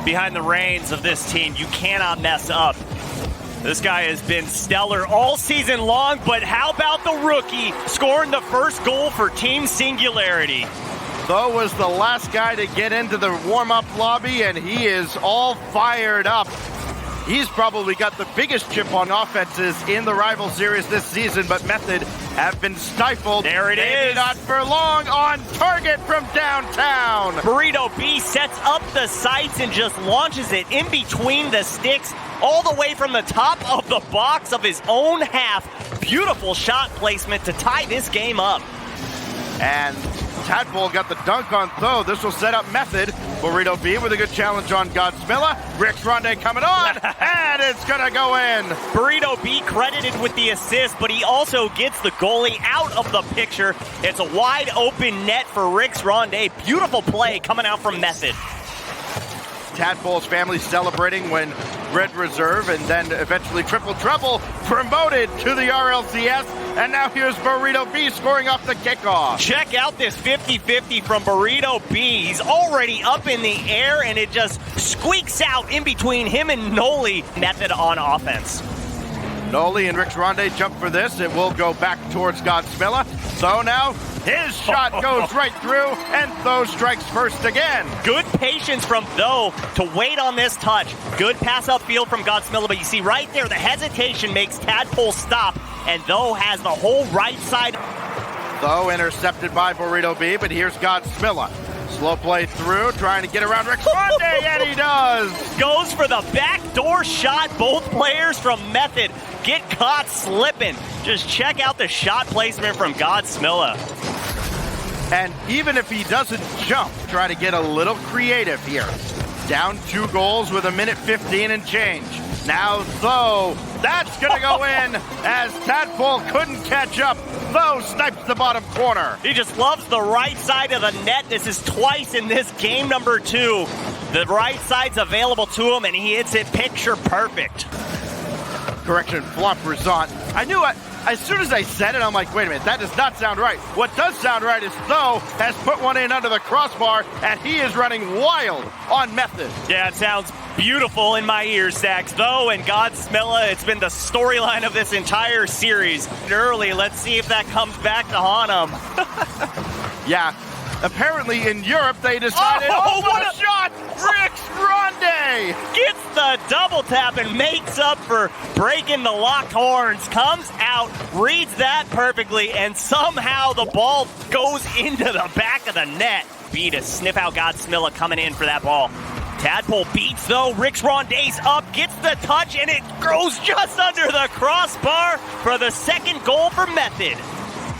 behind the reins of this team. You cannot mess up. This guy has been stellar all season long, but how about the rookie scoring the first goal for Team Singularity? Tho was the last guy to get into the warm-up lobby, and he is all fired up. He's probably got the biggest chip on offenses in the rival series this season, but Method have been stifled. There it Maybe is. not for long, on target from downtown. Burrito B sets up the sights and just launches it in between the sticks, all the way from the top of the box of his own half. Beautiful shot placement to tie this game up. And Tadpole got the dunk on Tho. This will set up Method. Burrito B with a good challenge on Godsmilla. Rick's Ronde coming on, and it's gonna go in. Burrito B credited with the assist, but he also gets the goalie out of the picture. It's a wide open net for Rick's Ronde. Beautiful play coming out from Method. Tadpole's family celebrating when Red Reserve and then eventually Triple Trouble promoted to the RLCS. And now here's Burrito B scoring off the kickoff. Check out this 50-50 from Burrito B. He's already up in the air, and it just squeaks out in between him and Noli. Method on offense. Noli and Rick's Ronde jump for this. It will go back towards Godsmilla. So now his shot goes right through, and Tho strikes first again. Good patience from Tho to wait on this touch. Good pass upfield from Godsmilla, but you see right there, the hesitation makes Tadpole stop, and Tho has the whole right side. Tho intercepted by Burrito B, but here's Godsmilla. Slow play through, trying to get around Rick's Ronde, and he does! Goes for the backdoor shot. Both players from Method get caught slipping. Just check out the shot placement from Godsmilla. And even if he doesn't jump, try to get a little creative here. Down 2 goals with 1:15 and change. Now Tho, that's gonna go in as Tadpole couldn't catch up. Tho snipes the bottom corner. He just loves the right side of the net. This is twice in this game number 2. The right side's available to him, and he hits it picture perfect. Correction, flop result. I knew it. As soon as I said it, I'm like, wait a minute, that does not sound right. What does sound right is Tho has put one in under the crossbar, and he is running wild on Method. Yeah, it sounds beautiful in my ears, Sax. Tho and Godsmilla, it's been the storyline of this entire series. Early, let's see if that comes back to haunt him. Yeah, apparently in Europe they decided, what a shot! Rick's Ronde! Gets the double tap and makes up for breaking the locked horns. Comes out, reads that perfectly, and somehow the ball goes into the back of the net. B to sniff out Godsmilla coming in for that ball. Tadpole beats though. Rick's Ronde's up, gets the touch, and it goes just under the crossbar for the second goal for Method.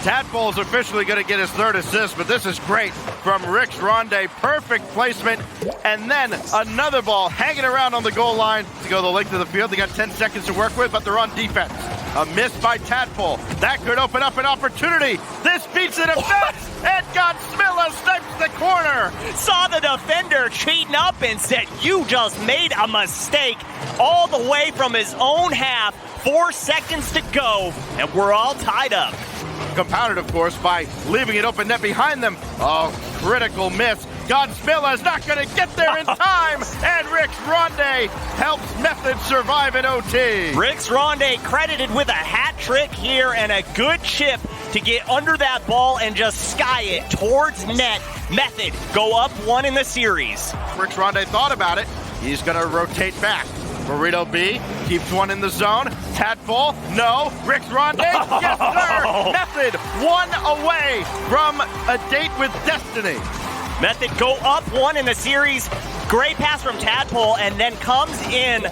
Tadpole's officially going to get his 3rd assist, but this is great from Rick's Ronde. Perfect placement, and then another ball hanging around on the goal line to go the length of the field. They got 10 seconds to work with, but they're on defense. A miss by Tadpole. That could open up an opportunity. This beats the defense, and Godsmilla snipes the corner. Saw the defender cheating up and said, you just made a mistake, all the way from his own half. 4 seconds to go, and we're all tied up. Compounded, of course, by leaving it open net behind them. Oh, critical miss. Godsmilla is not going to get there in time, and Rick's Ronde helps Method survive in OT. Rick's Ronde credited with a hat trick here and a good chip to get under that ball and just sky it towards net. Method go up 1 in the series. Rick's Ronde thought about it. He's going to rotate back. Burrito B keeps one in the zone. Tadpole, no. Rick's Ronde, yes sir. Method 1 away from a date with destiny. Method go up 1 in the series. Great pass from Tadpole, and then comes in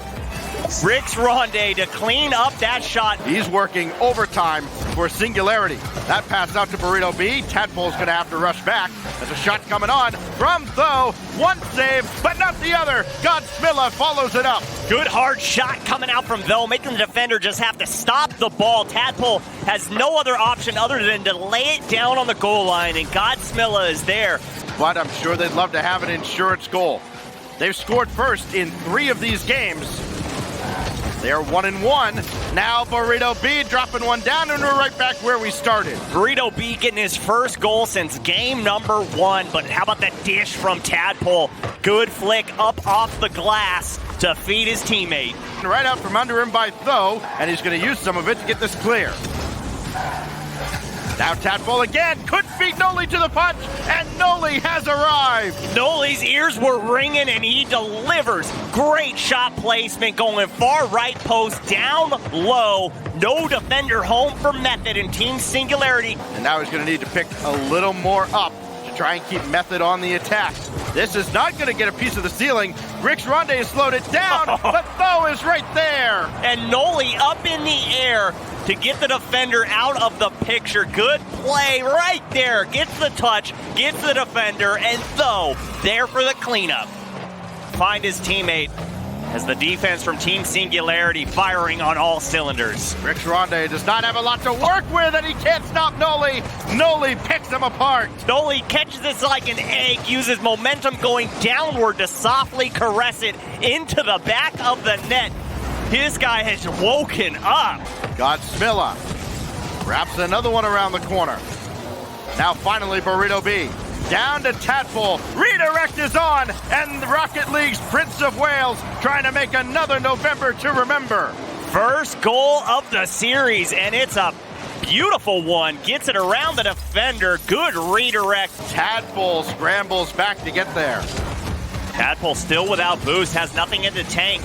Rick's Ronde to clean up that shot. He's working overtime for Singularity. That pass out to Burrito B. Tadpole's going to have to rush back. There's a shot coming on from Tho. 1 save, but not the other. Godsmilla follows it up. Good hard shot coming out from Tho, making the defender just have to stop the ball. Tadpole has no other option other than to lay it down on the goal line, and Godsmilla is there. But I'm sure they'd love to have an insurance goal. They've scored first in 3 of these games. They are 1-1. Now Burrito B dropping one down, and we're right back where we started. Burrito B getting his first goal since game number 1. But how about that dish from Tadpole? Good flick up off the glass to feed his teammate. Right out from under him by Tho, and he's going to use some of it to get this clear. Now Tadpole again, couldn't beat Noli to the punch, and Noli has arrived. Noli's ears were ringing, and he delivers. Great shot placement going far right post, down low. No defender home for Method and Team Singularity. And now he's going to need to pick a little more up to try and keep Method on the attack. This is not going to get a piece of the ceiling. Rix Ronde has slowed it down, but Tho is right there. And Noli up in the air to get the defender out of the picture. Good play right there. Gets the touch, gets the defender, and Tho there for the cleanup. Find his teammate as the defense from Team Singularity firing on all cylinders. Rix Ronde does not have a lot to work with, and he can't stop Noli. Noli picks him apart. Noli catches this like an egg, uses momentum going downward to softly caress it into the back of the net. His guy has woken up. Godsmilla wraps another one around the corner. Now finally Burrito B. Down to Tadpole. Redirect is on, and the Rocket League's Prince of Wales trying to make another November to remember. First goal of the series, and it's a beautiful one. Gets it around the defender. Good redirect. Tadpole scrambles back to get there. Tadpole still without boost, has nothing in the tank.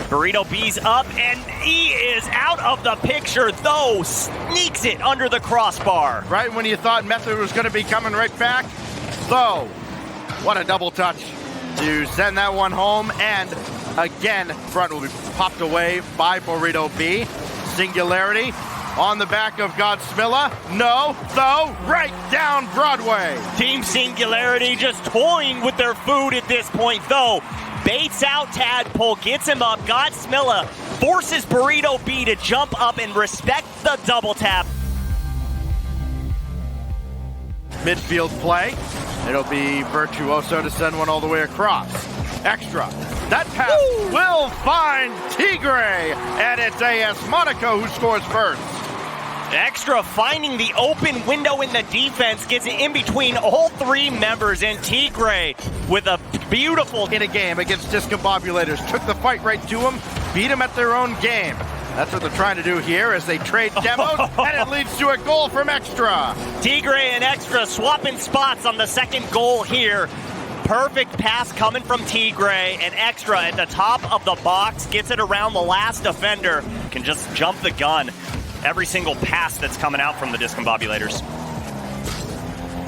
Burrito B's up, and he is out of the picture, though sneaks it under the crossbar. Right when you thought Method was going to be coming right back, Tho, what a double touch to send that one home, and again, front will be popped away by Burrito B. Singularity on the back of Godsmilla. No, Tho, right down Broadway. Team Singularity just toying with their food at this point, though. Baits out Tadpole, gets him up. Godsmilla forces Burrito B to jump up and respect the double tap. Midfield play. It'll be Virtuoso to send one all the way across. Extra. That pass will find Tigre, and it's AS Monaco who scores first. Extra finding the open window in the defense, gets it in between all three members, and Tigre with a beautiful in a game against Discombobulators. Took the fight right to him, beat him at their own game. That's what they're trying to do here as they trade demos, and it leads to a goal from Extra. Tigre and Extra swapping spots on the second goal here. Perfect pass coming from Tigre, and Extra at the top of the box gets it around the last defender. Can just jump the gun every single pass that's coming out from the Discombobulators.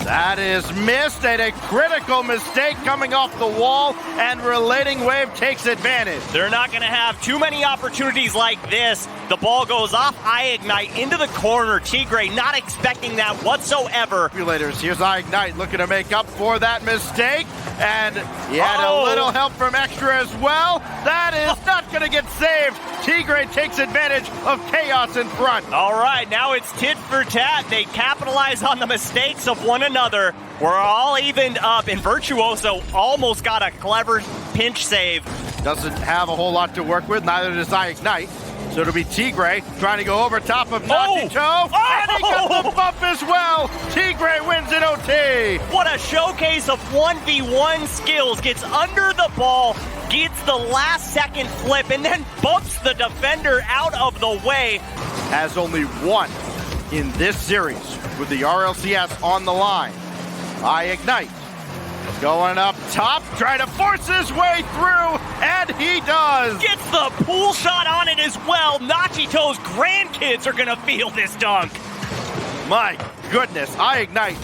That is missed, and a critical mistake coming off the wall, and Relating Wave takes advantage. They're not going to have too many opportunities like this. The ball goes off ignite into the corner. Tigre not expecting that whatsoever. Here's ignite looking to make up for that mistake, and he had a little help from Extra as well. That is not going to get saved. Tigre takes advantage of chaos in front. All right, now it's tit for tat. They capitalize on the mistakes of one another. We're all evened up, and Virtuoso almost got a clever pinch save. Doesn't have a whole lot to work with, neither does ignite. So it'll be Tigre trying to go over top of Nachito, and he got the bump as well. Tigre wins in OT. What a showcase of 1v1 skills. Gets under the ball, gets the last second flip, and then bumps the defender out of the way. Has only one in this series with the RLCS on the line. ignite. Going up top, trying to force his way through, and he does. Gets the pool shot on it as well. Nachito's grandkids are going to feel this dunk. My goodness, ignite.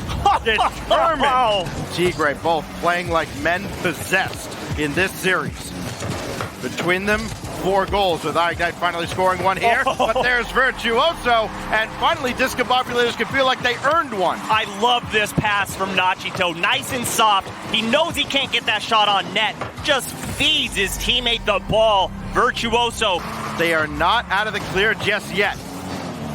Determined. Tigre both playing like men possessed in this series. Between them, 4 goals with ignite finally scoring one here. But there's Virtuoso, and finally Discombobulators can feel like they earned one. I love this pass from Nachito. Nice and soft. He knows he can't get that shot on net. Just feeds his teammate the ball. Virtuoso. They are not out of the clear just yet.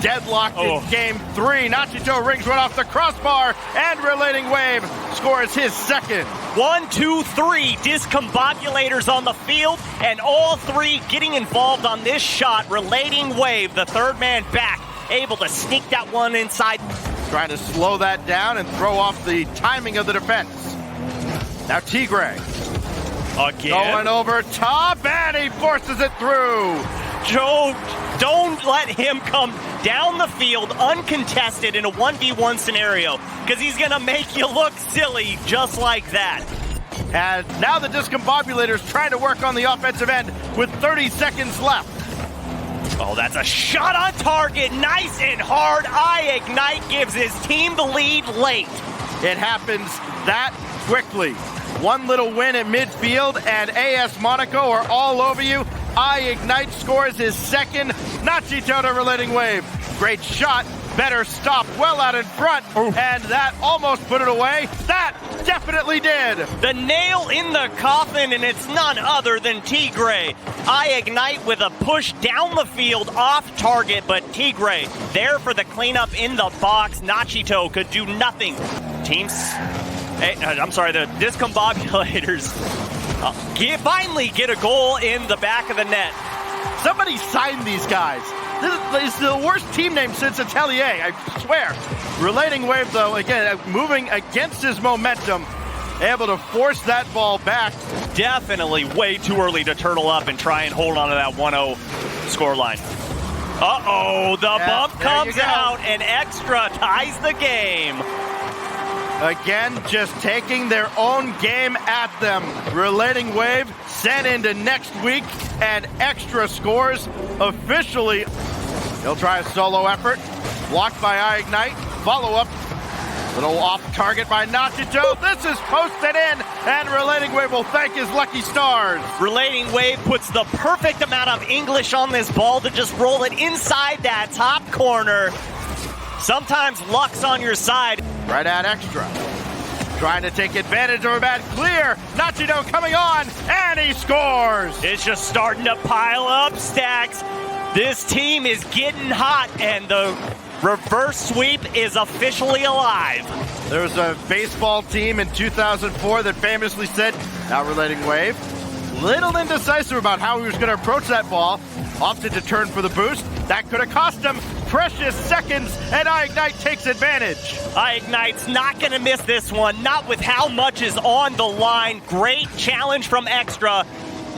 deadlocked in game 3. Nachito rings one off the crossbar, and Relating Wave scores his second. 1, 2, 3 Discombobulators on the field, and all 3 getting involved on this shot. Relating Wave, the third man back, able to sneak that one inside. Trying to slow that down and throw off the timing of the defense. Now Tigre. Again. Going over top, and he forces it through. Joe, don't let him come down the field uncontested in a 1v1 scenario, because he's going to make you look silly just like that. And now the Discombobulators trying to work on the offensive end with 30 seconds left. Oh, that's a shot on target. Nice and hard. Ignite gives his team the lead late. It happens that quickly. One little win at midfield, and AS Monaco are all over you. Ignite scores his second. Nachito to Relating Wave. Great shot. Better stop well out in front. And that almost put it away. That definitely did. The nail in the coffin, and it's none other than Tigre. Ignite with a push down the field off target, but Tigre there for the cleanup in the box. Nachito could do nothing. The Discombobulators finally get a goal in the back of the net. Somebody signed these guys. This is the worst team name since Atelier, I swear. Relating Wave, though, again, moving against his momentum, able to force that ball back. Definitely way too early to turtle up and try and hold on to that 1-0 scoreline. The bump comes out, and Extra ties the game. Again, just taking their own game at them. Relating Wave sent into next week, and Extra scores officially. He'll try a solo effort. Blocked by Ignite. Follow up. Little off target by Nachito. This is posted in, and Relating Wave will thank his lucky stars. Relating Wave puts the perfect amount of English on this ball to just roll it inside that top corner. Sometimes luck's on your side. Right at Extra. Trying to take advantage of a bad clear. Nachito coming on, and he scores. It's just starting to pile up stacks. This team is getting hot, and the reverse sweep is officially alive. There was a baseball team in 2004 that famously said, now Relating Wave, little indecisive about how he was going to approach that ball. Opted to turn for the boost. That could have cost him precious seconds, and Ignite takes advantage. Ignite's not going to miss this one, not with how much is on the line. Great challenge from Extra.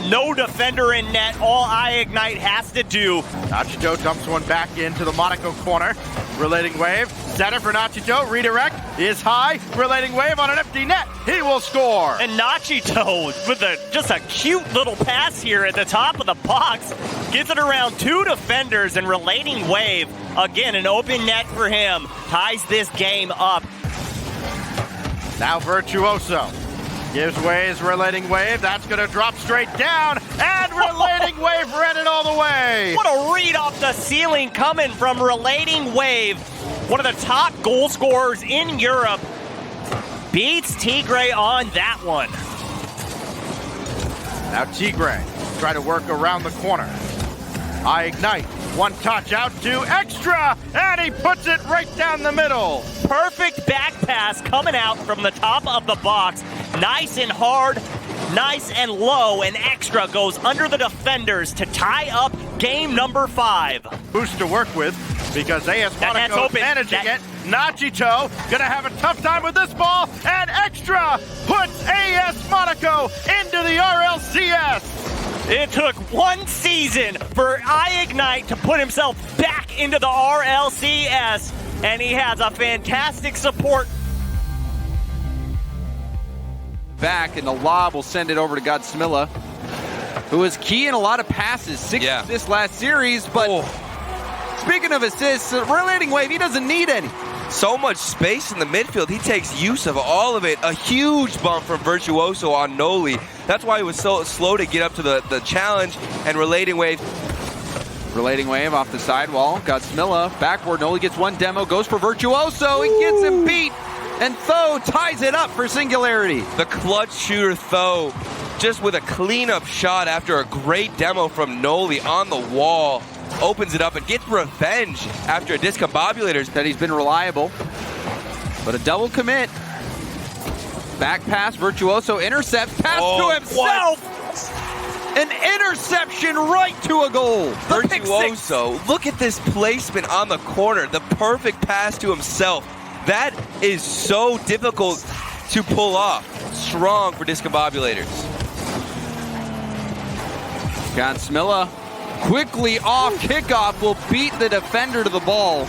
No defender in net. All Ignite has to do. Nachito dumps one back into the Monaco corner. Relating Wave, center for Nachito. Redirect is high. Relating Wave on an empty net. He will score. And Nachito with just a cute little pass here at the top of the box. Gets it around 2 defenders, and Relating Wave, again, an open net for him. Ties this game up. Now Virtuoso. Gives way as Relating Wave. That's going to drop straight down. And Relating Wave read it all the way. What a read off the ceiling coming from Relating Wave. One of the top goal scorers in Europe. Beats Tigre on that one. Now Tigre try to work around the corner. Ignite. One touch out to Extra. And he puts it right down the middle. Perfect back pass coming out from the top of the box. Nice and hard, nice and low, and Extra goes under the defenders to tie up game number 5. Boost to work with because AS Monaco is managing it. Nachito gonna have a tough time with this ball, and Extra puts AS Monaco into the RLCS. It took one season for Ignite to put himself back into the RLCS, and he has a fantastic support. Back, and the lob will send it over to Godsmilla, who was key in a lot of passes. 6 assists last series, but speaking of assists, Relating Wave, he doesn't need any. So much space in the midfield. He takes use of all of it. A huge bump from Virtuoso on Noli. That's why he was so slow to get up to the challenge, and Relating Wave off the sidewall. Godsmilla backward. Noli gets one demo, goes for Virtuoso. He gets him beat. And Tho ties it up for Singularity. The clutch shooter Tho, just with a cleanup shot after a great demo from Noli on the wall. opens it up and gets revenge after a discombobulator. That he's been reliable. But a double commit. Back pass, Virtuoso intercepts, pass to himself. An interception right to a goal. Virtuoso, look at this placement on the corner. The perfect pass to himself. That is so difficult to pull off. Strong for discombobulators. Godsmilla quickly off kickoff will beat the defender to the ball.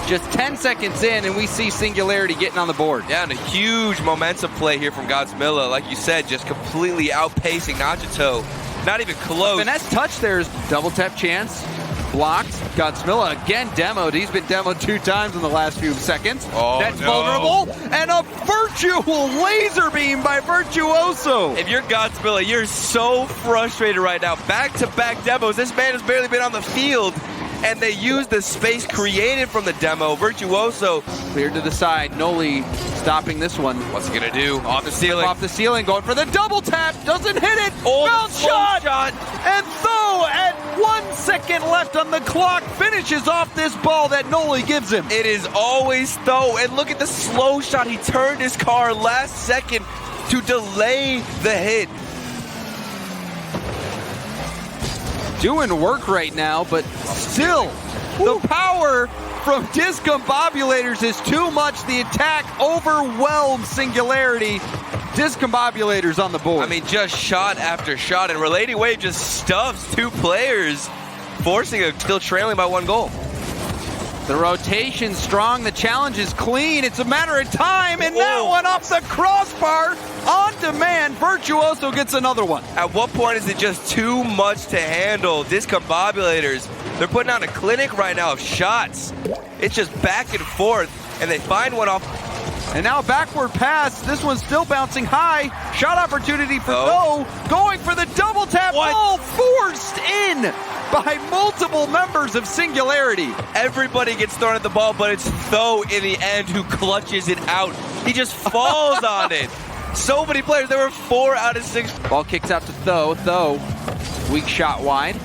Just 10 seconds in, and we see Singularity getting on the board. Yeah, and a huge momentum play here from Godsmilla. Like you said, just completely outpacing Nachito. Not even close. Finesse touch there is double tap chance. Blocked. Godsmilla again demoed. He's been demoed 2 times in the last few seconds. Oh, that's no. vulnerable. And a virtual laser beam by Virtuoso. If you're Godsmilla, you're so frustrated right now. Back-to-back demos. This man has barely been on the field. And they use the space created from the demo. Virtuoso cleared to the side. Noli stopping this one. What's he gonna do? Off the ceiling. Off the ceiling, going for the double tap. Doesn't hit it. Bounce shot. And though at 1 second left on the clock, finishes off this ball that Noli gives him. It is always though. And look at the slow shot. He turned his car last second to delay the hit. Doing work right now, but still, the power from Discombobulators is too much. The attack overwhelms Singularity. Discombobulators on the board. I mean, just shot after shot, and Relating Wave just stuffs 2 players, forcing a still trailing by 1 goal. The rotation strong, the challenge is clean. It's a matter of time, and that one off the crossbar. On demand, Virtuoso gets another one. At what point is it just too much to handle? Discombobulators, they're putting on a clinic right now of shots. It's just back and forth, and they find one off. And now a backward pass. This one's still bouncing high. Shot opportunity for Tho. Going for the double tap. Ball forced in by multiple members of Singularity. Everybody gets thrown at the ball, but it's Tho in the end who clutches it out. He just falls on it. So many players. There were 4 out of 6. Ball kicks out to Tho. Tho, weak shot wide.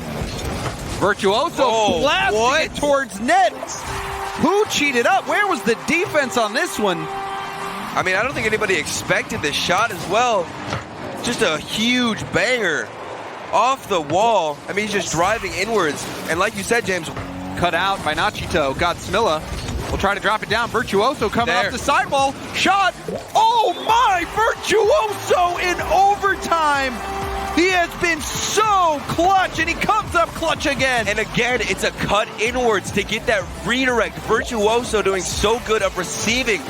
Virtuoso blasting it towards net. Who cheated up? Where was the defense on this one? I mean, I don't think anybody expected this shot as well. Just a huge banger off the wall. I mean, he's just driving inwards. And like you said, James, cut out by Nachito. Godsmilla will try to drop it down. Virtuoso coming off the sidewall. Shot. Oh my! Virtuoso in overtime. He has been so clutch, and he comes up clutch again. And again, it's a cut inwards to get that redirect. Virtuoso doing so good of receiving.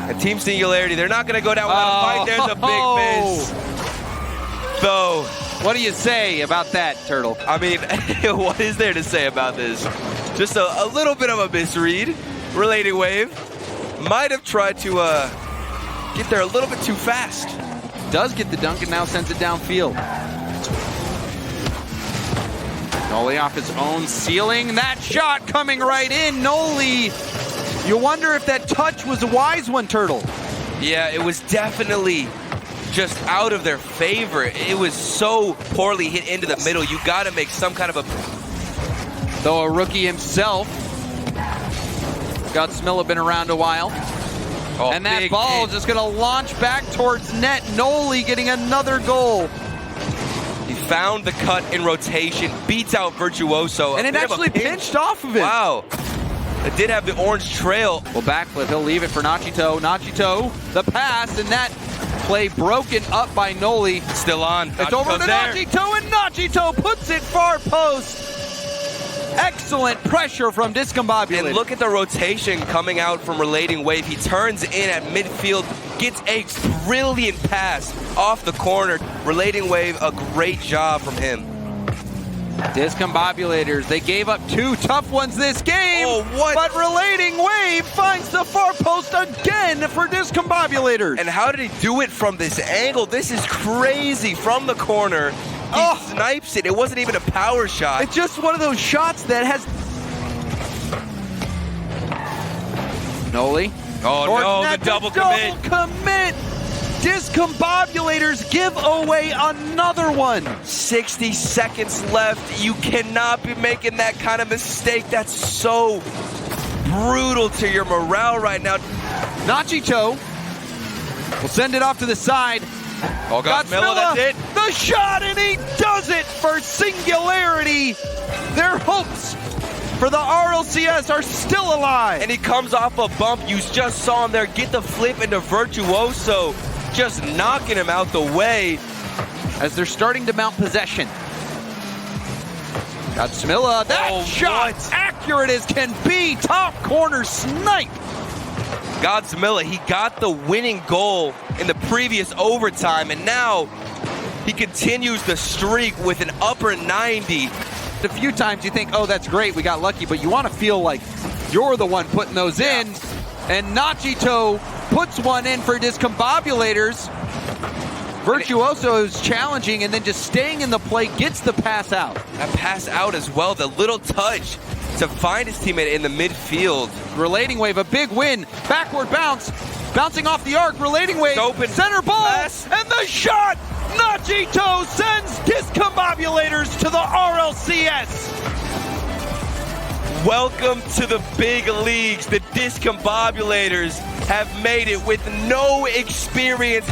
And Team Singularity, they're not going to go down without a fight. There's a big miss. Though, what do you say about that, Turtle? I mean, what is there to say about this? Just a little bit of a misread. Relating Wave might have tried to get there a little bit too fast. Does get the dunk and now sends it downfield. Noli off his own ceiling. That shot coming right in. Noli. You wonder if that touch was a wise one, Turtle. Yeah, it was definitely just out of their favor. It was so poorly hit into the middle. You got to make some kind of a... Though a rookie himself. Godsmilla been around a while. Oh, and that ball is just going to launch back towards net. Noli getting another goal. He found the cut in rotation, beats out Virtuoso. And it actually pinched off of it. Wow. It did have the orange trail. Well, backflip, he'll leave it for Nachito. Nachito, the pass, and that play broken up by Noli. Still on. It's over to Nachito, and Nachito puts it far post. Excellent pressure from Discombobulated. And look at the rotation coming out from Relating Wave. He turns in at midfield, gets a brilliant pass off the corner. Relating Wave, a great job from him. Discombobulators, they gave up 2 tough ones this game. But Relating Wave finds the far post again for Discombobulators. And how did he do it from this angle? This is crazy. From the corner, he snipes it. It wasn't even a power shot. It's just one of those shots that has... Noli. Oh no, the double commit. Discombobulators give away another one. 60 seconds left. You cannot be making that kind of mistake. That's so brutal to your morale right now. Nachito will send it off to the side. Oh, Godzilla, that's it. The shot, and he does it for Singularity. Their hopes for the RLCS are still alive. And he comes off a bump. You just saw him there get the flip into Virtuoso, just knocking him out the way. As they're starting to mount possession. Godzilla, that shot, accurate as can be. Top corner snipe. Godzilla, he got the winning goal in the previous overtime, and now he continues the streak with an upper 90. A few times you think, oh, that's great, we got lucky, but you want to feel like you're the one putting those in. And Nachito puts one in for Discombobulators. Virtuoso is challenging and then just staying in the play, gets the pass out. That pass out as well, the little touch to find his teammate in the midfield. Relating Wave, a big win. Backward bounce, bouncing off the arc. Relating Wave, open center ball, pass. And the shot! Nachito sends Discombobulators to the RLCS. Welcome to the big leagues. The Discombobulators have made it with no experience.